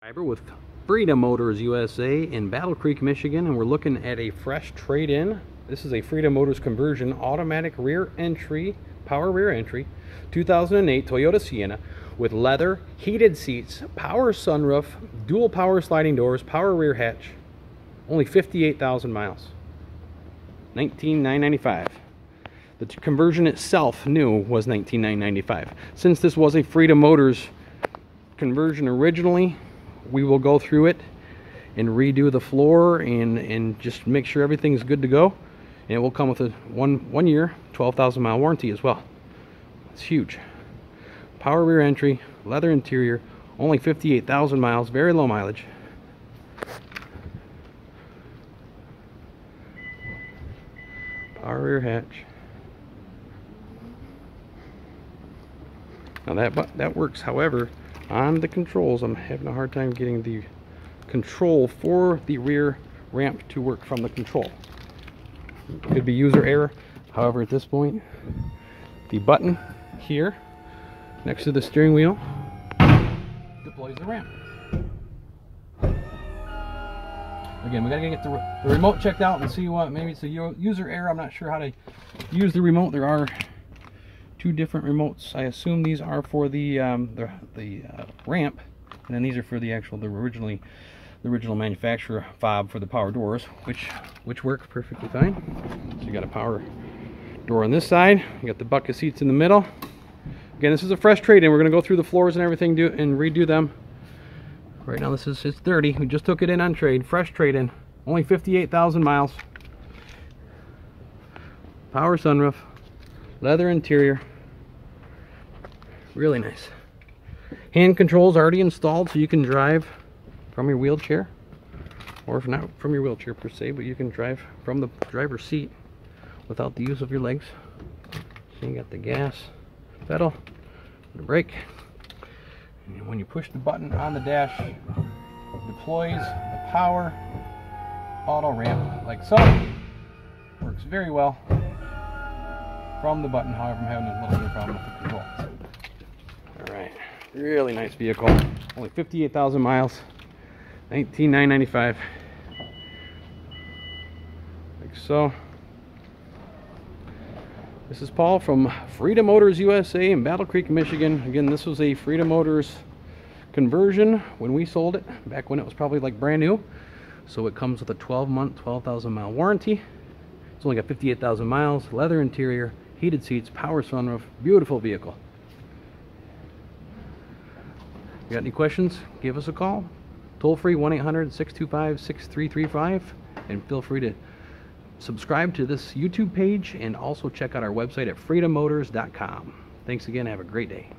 With Freedom Motors USA in Battle Creek, Michigan, and we're looking at a fresh trade-in. This is a Freedom Motors conversion automatic rear entry, power rear entry, 2008 Toyota Sienna with leather, heated seats, power sunroof, dual power sliding doors, power rear hatch. Only 58,000 miles. 19,995. The conversion itself new was 19,995. Since this was a Freedom Motors conversion originally, we will go through it and redo the floor and just make sure everything's good to go. And it will come with a one year 12,000 mile warranty as well. It's huge. Power rear entry, leather interior, only 58,000 miles, very low mileage. Power rear hatch. Now that works, however, on the controls, I'm having a hard time getting the control for the rear ramp to work from the control. Could be user error. However, at this point, the button here next to the steering wheel deploys the ramp. Again, we gotta get the remote checked out and see what, maybe it's a user error. I'm not sure how to use the remote. There are two different remotes. I assume these are for the ramp, and then these are for the original manufacturer fob for the power doors, which work perfectly fine. So you got a power door on this side. You got the bucket seats in the middle. Again, this is a fresh trade-in. We're going to go through the floors and everything and redo them. Right now, it's dirty. We just took it in on trade. Fresh trade-in. Only 58,000 miles. Power sunroof. Leather interior. Really nice. Hand controls already installed, so you can drive from your wheelchair, or if not from your wheelchair per se, but you can drive from the driver's seat without the use of your legs. So you got the gas pedal, the brake, and when you push the button on the dash, it deploys the power auto ramp like so. Works very well from the button. However, I'm having a little bit of problem with the control. Alright, really nice vehicle. Only 58,000 miles. 19,995. Like so. This is Paul from Freedom Motors USA in Battle Creek, Michigan. Again, this was a Freedom Motors conversion when we sold it, back when it was probably like brand new. So it comes with a 12-month, 12,000 mile warranty. It's only got 58,000 miles, leather interior, heated seats, power sunroof, beautiful vehicle. If you got any questions, give us a call. Toll free 1-800-625-6335, and feel free to subscribe to this YouTube page and also check out our website at freedommotors.com. Thanks again. Have a great day.